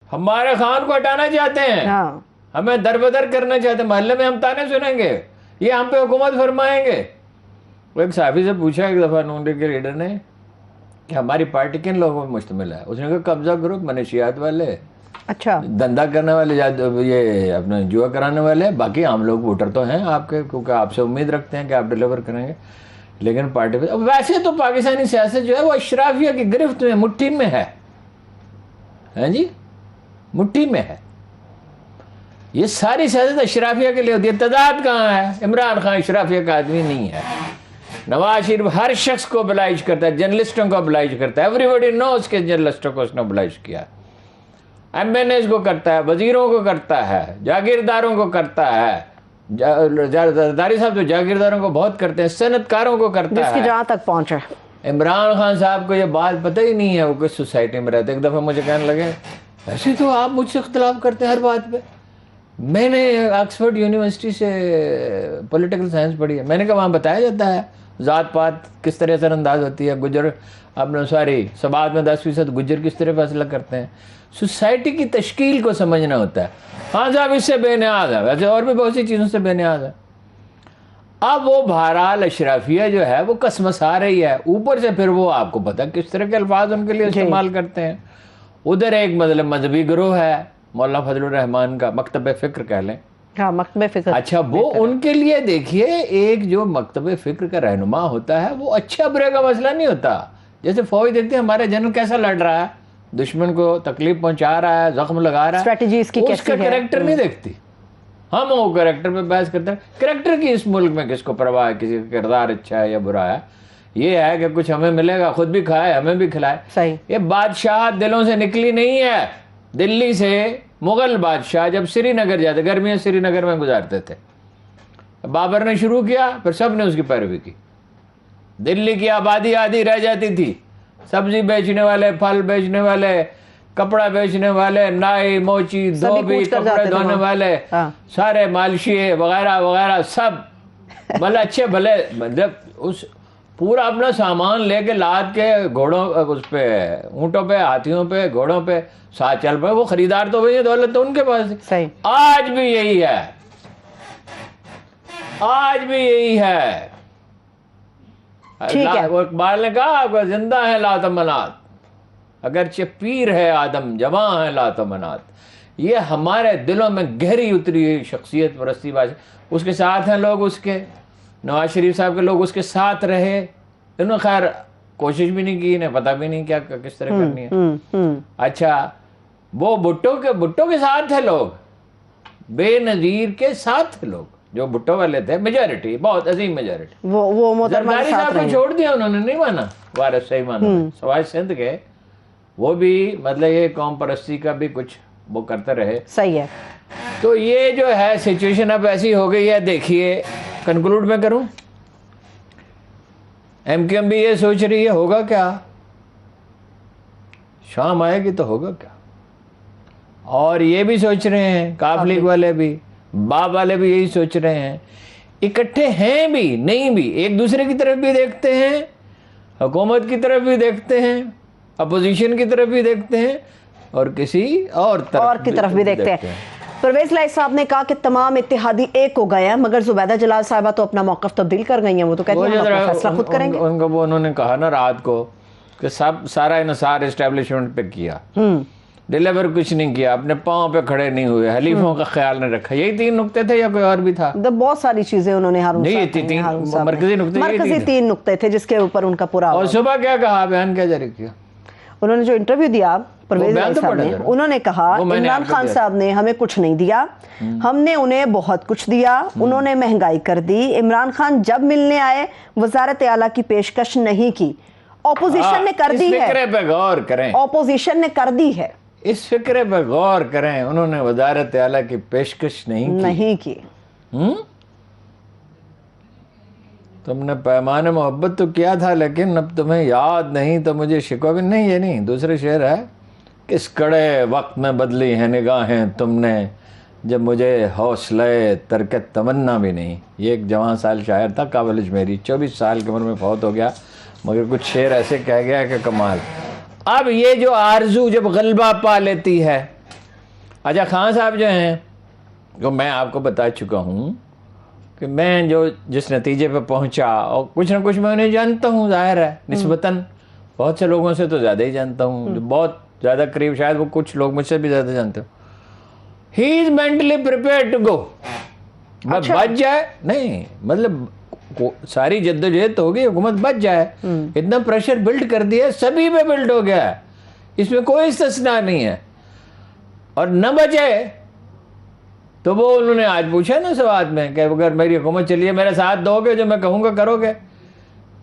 ہمارے خان کو ہٹانا چاہتے ہیں، ہمیں در بدر کرنا چاہتے ہیں، محلے میں ہم تانے سنیں گے، یہ ہم پہ حکومت فرمائیں گے. وہ ایک صحافی سے پوچھا ایک دفعہ نون لیگ کے لیڈر نے کہ ہماری پارٹی کن لوگوں پر مشتمل ہے؟ اس نے کہا قبضہ گروپ، منشیات والے، اچھا دھندا کرنے والے، یہ اپنے جوا کرانے والے، باقی عام لوگ ووٹر تو ہیں آپ کے، کیونکہ آپ سے امید رکھتے ہیں کہ آپ ڈیلیور کریں گے. لیکن پارٹی پہ ویسے تو پاکستانی سیاست جو ہے وہ اشرافیہ کی گرفت میں، مٹھی میں ہے. ہاں جی، مٹھی میں ہے. یہ ساری سیاست اشرافیہ کے لیے ہوتی ہے. تضاد کہاں ہے؟ عمران خان اشرافیہ کا آدمی نہیں ہے. نواز شریف ہر شخص کو oblige کرتا ہے، جرنلسٹوں کو oblige کرتا ہے. ایوری بڈی نوز کہ جرنلسٹوں کو اس نے oblige کیا. ایم این ایز کو کرتا ہے، وزیروں کو کرتا ہے، جاگیرداروں کو کرتا ہے. زرداری صاحب تو جاگیرداروں کو بہت کرتے ہیں، صنعت کاروں کو کرتا ہے. جس کی جہاں تک پہنچ ہے. عمران خان صاحب کو یہ بات پتہ ہی نہیں ہے وہ کس سوسائٹی میں رہتے. ایک دفعہ مجھے کہنے لگے ایسے تو آپ مجھ سے اختلاف کرتے ہیں ہر بات پہ. میں نے آکسفورڈ یونیورسٹی سے پولیٹیکل سائنس پڑھی ہے. میں نے کہا وہاں بتایا جاتا ہے ذات پات کس طرح اثر انداز ہوتی ہے، گجر اپنے ساری سماج میں 10% گجر کس طرح فیصلہ کرتے ہیں. سوسائٹی کی تشکیل کو سمجھنا ہوتا ہے. ہاں صاحب اس سے بے نیاز ہے، ویسے اور بھی بہت سی چیزوں سے بے نیاز ہے. اب وہ بہرحال اشرافیہ جو ہے وہ کسمسا رہی ہے اوپر سے، پھر وہ آپ کو پتہ کس طرح کے الفاظ ان کے لیے استعمال کرتے ہیں. ادھر ایک مطلب مذہبی گروہ ہے مولانا فضل الرحمان کا، مکتب فکر کہہ لیں. ہاں مکتب فکر. اچھا وہ ان کے لیے دیکھیے ایک جو مکتب فکر کا رہنما ہوتا ہے وہ اچھا برے کا مسئلہ نہیں ہوتا. جیسے فوج دیکھتے ہیں ہمارا جنرل کیسا لڑ رہا ہے، دشمن کو تکلیف پہنچا رہا ہے، زخم لگا رہا ہے، اسٹریٹجی اس کی اس کا کریکٹر نہیں دیکھتی. ہم وہ کریکٹر پہ بحث کرتے ہیں. کریکٹر کی اس ملک میں کس کو پرواہ ہے کسی کا کردار اچھا ہے یا برا ہے؟ یہ ہے کہ کچھ ہمیں ملے گا، خود بھی کھائے ہمیں بھی کھلائے. صحیح. یہ بادشاہ دلوں سے نکلی نہیں ہے. دلی سے مغل بادشاہ جب سری نگر جاتے، گرمیاں سری نگر میں گزارتے تھے، بابر نے شروع کیا پھر سب نے اس کی پیروی کی. دلی کی آبادی آدھی رہ جاتی تھی، سبزی بیچنے والے، پھل بیچنے والے، کپڑا بیچنے والے، نائی، موچی، دھوبی، کپڑے دھونے والے، سارے مالشیے وغیرہ وغیرہ سب بھلے اچھے بھلے مطلب اس پورا اپنا سامان لے کے لاد کے گھوڑوں اس پہ، اونٹوں پہ، ہاتھیوں پہ، گھوڑوں پہ ساتھ چل پڑے. وہ خریدار تو وہی ہے، دولت تو ان کے پاس. صحیح. آج بھی یہی ہے، آج بھی یہی ہے. وہ اقبال نے کہا زندہ ہے لاتمنات، اگرچہ پیر ہے آدم، جواں ہے لاتمنات. یہ ہمارے دلوں میں گہری اتری ہوئی شخصیت پرستی بات. اس کے ساتھ ہیں لوگ، اس کے نواز شریف صاحب کے لوگ اس کے ساتھ رہے. انہوں نے خیر کوشش بھی نہیں کی، انہیں پتہ بھی نہیں کیا کس طرح کرنی ہے. اچھا وہ بھٹو کے ساتھ تھے لوگ، بے نظیر کے ساتھ تھے لوگ جو بھٹو والے تھے، میجورٹی، بہت عظیم میجورٹی. وہ زرداری صاحب کو چھوڑ دیا انہوں نے، نہیں مانا وارث صحیح مانا. سوائے سندھ کے وہ بھی مطلب یہ قوم پرستی کا بھی کچھ وہ کرتے رہے. صحیح ہے. تو یہ جو ہے سچویشن اب ایسی ہو گئی ہے. دیکھیے کنکلوڈ میں کروں، ایم کیو ایم بھی یہ سوچ رہی ہے ہوگا کیا، شام آئے گی تو ہوگا کیا. اور یہ بھی سوچ رہے ہیں کاف لیگ والے بھی، باب والے بھی یہی سوچ رہے ہیں. اکٹھے ہیں بھی نہیں بھی، ایک دوسرے کی طرف بھی دیکھتے ہیں، حکومت کی طرف بھی دیکھتے ہیں، اپوزیشن کی طرف بھی دیکھتے ہیں، اور کسی اور کی طرف بھی دیکھتے ہیں. پرویز لائی صاحب نے کہا کہ تمام اتحادی ایک ہو گئے ہیں، مگر زبیدہ جلال صاحبہ تو اپنا موقف تبدیل کر گئی ہیں. وہ تو کہتی ہیں ہم اپنا فیصلہ خود کریں گے. ان کو وہ انہوں نے کہا نا رات کو کہ سارا انحصار اسٹیبلشمنٹ پہ کیا، ڈیلیور کچھ نہیں کیا، اپنے پاؤں پہ کھڑے نہیں ہوئے، حلیفوں کا خیال نہیں رکھا. یہی 3 نقطے تھے یا کوئی اور بھی تھا؟ بہت ساری چیزیں انہوں نے مرکزی 3 نقطے تھے جس کے اوپر ان کا پورا. اور صبح کیا کہا، بیان کیا جاری کیا؟ انہوں نے جو انٹرویو دیا پرویز صاحب نے، انہوں نے کہا عمران خان صاحب نے ہمیں کچھ نہیں دیا، ہم نے انہیں بہت کچھ دیا، انہوں نے مہنگائی کر دی. عمران خان جب ملنے آئے وزارت اعلیٰ کی پیشکش نہیں کی، اپوزیشن نے کر دی ہے. اس فکرے پہ غور کریں، اپوزیشن نے کر دی ہے. اس فکرے پہ غور کریں، انہوں نے وزارت اعلیٰ کی پیشکش نہیں کی. تم نے پیمان محبت تو کیا تھا، لیکن اب تمہیں یاد نہیں تو مجھے شکوہ بھی نہیں. یہ نہیں، دوسرے شعر ہے، کس کڑے وقت میں بدلی ہیں نگاہیں تم نے، جب مجھے حوصلہ ترک تمنا بھی نہیں. یہ ایک جوان سال شاعر تھا قابل اجمیری، 24 سال کی عمر میں فوت ہو گیا، مگر کچھ شعر ایسے کہہ گیا کہ کمال. اب یہ جو آرزو جب غلبہ پا لیتی ہے اچھا خان صاحب جو ہیں وہ میں آپ کو بتا چکا ہوں کہ میں جو جس نتیجے پہ پہنچا اور کچھ نہ کچھ میں انہیں جانتا ہوں، ظاہر ہے نسبتاً بہت سے لوگوں سے تو زیادہ ہی جانتا ہوں، جو بہت زیادہ قریب، شاید وہ کچھ لوگ مجھ سے بھی زیادہ جانتے ہوں. He is mentally prepared to go. بس بچ جائے نہیں، مطلب ساری جدوجہد ہوگی، حکومت بچ جائے. اتنا پریشر بلڈ کر دیا، سبھی پہ بلڈ ہو گیا ہے، اس میں کوئی استثناء نہیں ہے. اور نہ بچے تو وہ انہوں نے آج پوچھا نا سوات میں کہ اگر میری حکومت چلیے میرے ساتھ دو گے، جو میں کہوں گا کرو گے،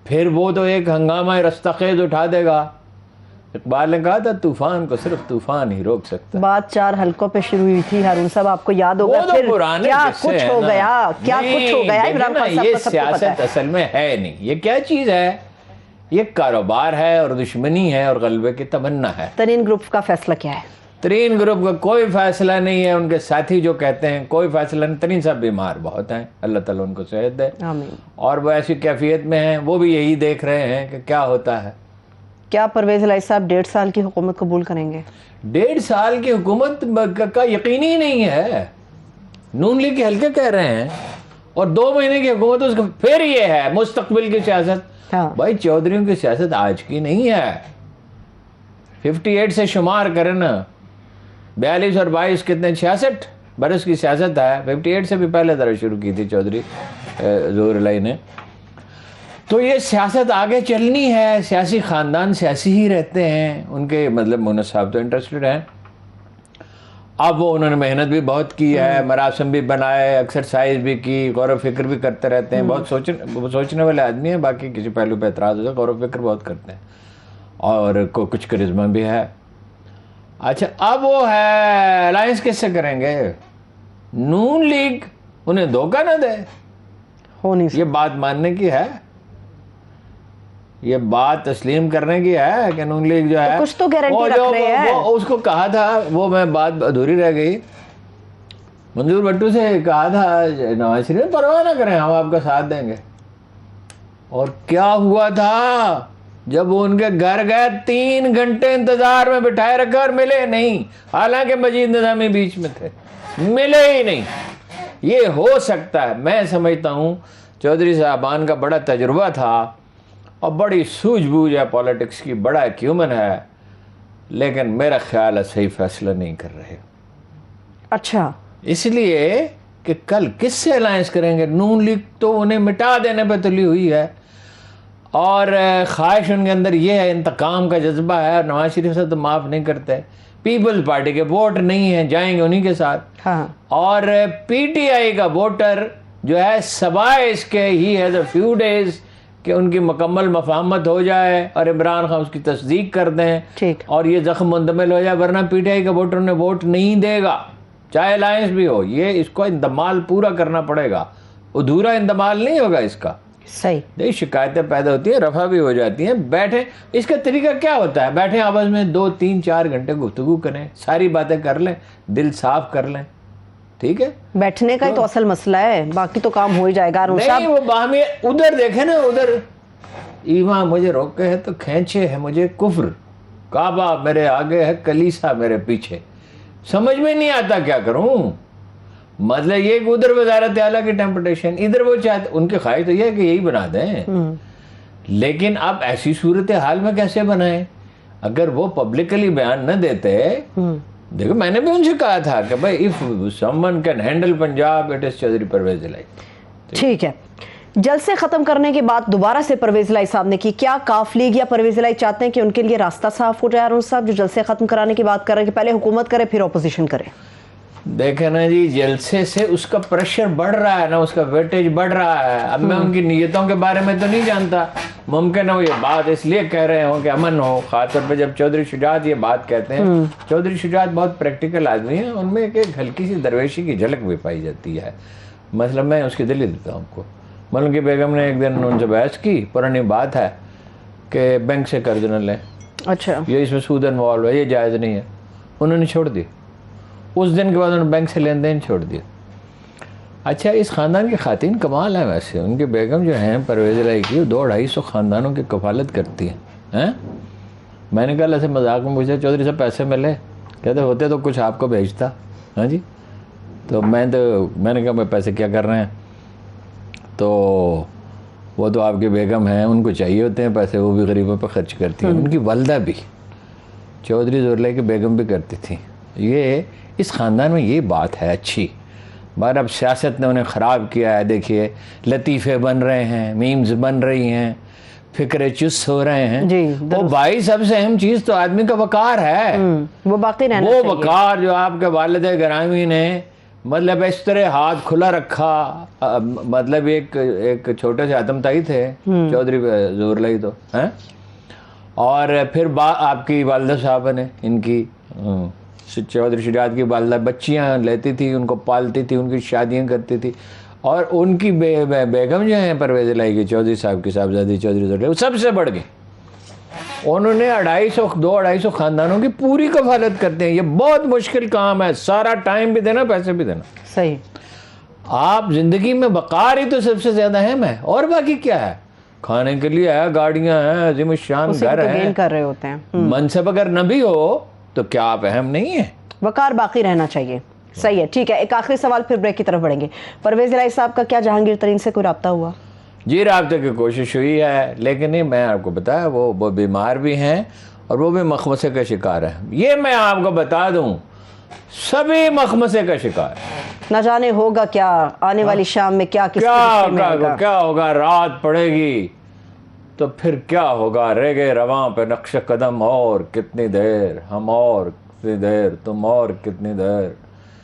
پھر وہ تو ایک ہنگامہ رستہ خیز اٹھا دے گا. اقبال نے کہا تھا طوفان کو صرف طوفان ہی روک سکتا ہے. بات 4 حلقوں پہ شروع ہوئی تھی ہارون صاحب، آپ کو یاد ہوگا پھر کیا کچھ ہو گیا، کیا کچھ ہو گیا عمران خان صاحب یہ کو سب کو پتہ سیاست ہے. اصل میں ہے نہیں، یہ کیا چیز ہے؟ یہ کاروبار ہے اور دشمنی ہے اور غلبے کی تمنا ہے. ترین گروپ کا فیصلہ کیا ہے؟ ترین گروپ کا کوئی فیصلہ نہیں ہے. ان کے ساتھی جو کہتے ہیں کوئی فیصلہ نہیں. ترین صاحب بیمار بہت ہیں، اللہ تعالیٰ ان کو صحت دے، آمین. اور وہ ایسی کیفیت میں ہیں، وہ بھی یہی دیکھ رہے ہیں کہ کیا ہوتا ہے. کیا پرویز الہی صاحب 1.5 سال کی حکومت قبول کریں گے؟ 1.5 سال کی حکومت کا یقینی ہی نہیں ہے. نون لیگ کے حلقے کہہ رہے ہیں، اور 2 مہینے کی حکومت اس کا پھر یہ ہے مستقبل کی سیاست. بھائی چودھریوں کی سیاست آج کی نہیں ہے. 58 سے شمار کریں نا، 42 اور 22 کتنے، 66 برس کی سیاست ہے. 58 سے بھی پہلے ذرا شروع کی تھی چودھری ظہور الہی نے. تو یہ سیاست آگے چلنی ہے. سیاسی خاندان سیاسی ہی رہتے ہیں، ان کے مطلب مونس صاحب تو انٹرسٹڈ ہیں. اب وہ انہوں نے محنت بھی بہت کی ہے، مراسم بھی بنائے، ایکسرسائز بھی کی، غور و فکر بھی کرتے رہتے ہیں. بہت سوچنے والے آدمی ہیں. باقی کسی پہلو پہ اعتراض ہوتا ہے، غور و فکر بہت کرتے ہیں، اور کچھ کرزمہ بھی ہے. اچھا اب وہ ہے الائنس کس سے کریں گے؟ نون لیگ انہیں دھوکہ نہ دے. ہو نہیں یہ بات ماننے کی ہے، یہ بات تسلیم کرنے کی ہے کہ نون لیگ جو ہے کچھ تو گارنٹی رکھ رہے ہیں. وہ اس کو کہا تھا، وہ میں بات ادھوری رہ گئی، منظور بھٹو سے کہا تھا نواز شریف پرواہ نہ کریں، ہم آپ کا ساتھ دیں گے. اور کیا ہوا تھا جب وہ ان کے گھر گئے؟ 3 گھنٹے انتظار میں بٹھائے رکھا اور ملے نہیں. حالانکہ مجید نظامی بیچ میں تھے، ملے ہی نہیں. یہ ہو سکتا ہے، میں سمجھتا ہوں چودھری صاحبان کا بڑا تجربہ تھا اور بڑی سوجھ بوجھ ہے پالیٹکس کی، بڑا ایکیومن ہے، لیکن میرا خیال ہے صحیح فیصلہ نہیں کر رہے. اچھا اس لیے کہ کل کس سے الائنس کریں گے؟ نون لیگ تو انہیں مٹا دینے پہ تلی ہوئی ہے، اور خواہش ان کے اندر یہ ہے، انتقام کا جذبہ ہے، اور نواز شریف سے تو معاف نہیں کرتے. پیپلز پارٹی کے ووٹ نہیں ہیں، جائیں گے انہی کے ساتھ. اور پی ٹی آئی کا ووٹر جو ہے سوائے اس کے ہی ہیز اے فیو ڈیز کہ ان کی مکمل مفاہمت ہو جائے اور عمران خان اس کی تصدیق کر دیں اور یہ زخم مندمل ہو جائے، ورنہ پی ٹی آئی کا ووٹر انہیں ووٹ نہیں دے گا، چاہے الائنس بھی ہو. یہ اس کو اندمال پورا کرنا پڑے گا، ادھورا اندمال نہیں ہوگا اس کا. صحیح نہیں، شکایتیں پیدا ہوتی ہیں، رفع بھی ہو جاتی ہیں. بیٹھے، اس کا طریقہ کیا ہوتا ہے؟ بیٹھے آپس میں 2 3 4 گھنٹے گفتگو کریں، ساری باتیں کر لیں، دل صاف کر لیں. ٹھیک ہے، بیٹھنے کا ہی تو اصل مسئلہ ہے، باقی تو کام ہو ہی جائے گا. نہیں وہ باہمی ادھر دیکھیں نا، ادھر ایمان مجھے روکے ہے تو کھینچے ہے مجھے کفر، کعبہ میرے آگے ہے کلیسا میرے پیچھے. سمجھ میں نہیں آتا کیا کروں. مطلب یہ کہ ادھر وزارت اعلیٰ کی ٹیمپٹیشن، ادھر وہ چاہتے، ان کی خواہش تو یہ ہے کہ یہی بنا دیں. لیکن اب ایسی صورتحال میں کیسے بنائیں؟ اگر وہ پبلکلی بیان نہ دیتے، دیکھو میں نے بھی ان سے کہا تھا کہ بھائی if someone can handle Punjab it is Chaudhry Pervez الہی. ٹھیک ہے، جلسے ختم کرنے کے بعد دوبارہ سے پرویز الہی صاحب نے کی، کیا کاف لیگ یا پرویز الہی چاہتے ہیں کہ ان کے لیے راستہ صاف ہو جائے؟ ہارون صاحب جو جلسے ختم کرانے کی بات کر رہے ہیں کہ پہلے حکومت کرے پھر اپوزیشن کرے. دیکھیں نا جی، جلسے سے اس کا پریشر بڑھ رہا ہے نا، اس کا ویٹیج بڑھ رہا ہے. اب میں ان کی نیتوں کے بارے میں تو نہیں جانتا، ممکن ہے وہ یہ بات اس لیے کہہ رہے ہوں کہ امن ہو. خاص طور پہ جب چودھری شجاعت یہ بات کہتے ہیں، چودھری شجاعت بہت پریکٹیکل آدمی ہیں، ان میں ایک ہلکی سی درویشی کی جھلک بھی پائی جاتی ہے. مثلا میں اس کی دلیل دیتا ہوں آپ کو. ملک کی بیگم نے ایک دن ان سے بحث کی، پرانی بات ہے کہ بینک سے قرض نہ لیں، اچھا یہ اس میں سود انوالو ہے، یہ جائز نہیں ہے. انہوں نے چھوڑ دی. اس دن کے بعد انہوں نے بینک سے لین دین چھوڑ دیا. اچھا اس خاندان کی خواتین کمال ہیں ویسے. ان کی بیگم جو ہیں پرویز الہی کی، 200-250 خاندانوں کی کفالت کرتی ہیں. میں نے کہا ایسے مذاق میں پوچھا چودھری صاحب پیسے ملے؟ کہتے ہوتے تو کچھ آپ کو بھیجتا. ہاں جی. تو میں نے کہا میں پیسے کیا کر رہے ہیں, تو وہ تو آپ کی بیگم ہیں, ان کو چاہیے ہوتے ہیں پیسے, وہ بھی غریبوں پہ خرچ کرتی ہیں. ان کی والدہ بھی, چودھری زورلائی کی بیگم بھی کرتی تھی. یہ اس خاندان میں یہ بات ہے اچھی. مگر اب سیاست نے انہیں خراب کیا ہے. دیکھیے لطیفے بن رہے ہیں, میمز بن رہی ہیں, فکرے چست ہو رہے ہیں. وہ بھائی سب سے اہم چیز تو آدمی کا وقار ہے, وہ باقی رہنا وہ وقار جو آپ کے والد گرامی نے مطلب اس طرح ہاتھ کھلا رکھا. مطلب ایک چھوٹے سے آتم تائی تھے چودھری زورلائی تو ہیں, اور پھر آپ کی والدہ صاحبہ نے, ان کی چودھری شجاعت کی والدہ بچیاں لیتی تھی, ان کو پالتی تھی, ان کی شادیاں کرتی تھی. اور ان کی بیگم جو ہیں پرویز الہی کی, چودھری صاحب کی صاحبزادی چودھری زورلائی, وہ سب سے بڑھ گئی. انہوں نے 250 خاندانوں کی پوری کفالت کرتے ہیں. یہ بہت مشکل کام ہے, سارا ٹائم بھی دینا, پیسے بھی دینا. صحیح. آپ زندگی میں وقار ہی تو سب سے زیادہ اہم ہے, اور باقی کیا ہے؟ کھانے کے لیے ہے, گاڑیاں ہیں, عظیم الشان گھر ہیں, کر رہے ہوتے ہیں. منصب اگر نہ بھی ہو تو کیا آپ اہم نہیں ہیں؟ وقار باقی رہنا چاہیے. صحیح ہے, ٹھیک ہے. ایک آخری سوال پھر بریک کی طرف بڑھیں گے. پرویز الہی صاحب کا کیا جہانگیر ترین سے کوئی رابطہ ہوا؟ جی رابطے کی کوشش ہوئی ہے, لیکن میں آپ کو بتایا وہ بیمار بھی ہیں اور وہ بھی مخمصے کا شکار ہیں. یہ میں آپ کو بتا دوں, سبھی مخمصے کا شکار. نہ جانے ہوگا کیا آنے والی شام میں, کیا ہوگا, رات پڑے گی تو پھر کیا ہوگا, رہ گئے رواں پہ نقش قدم, اور کتنی دیر ہم, اور کتنی دیر تم, اور کتنی دیر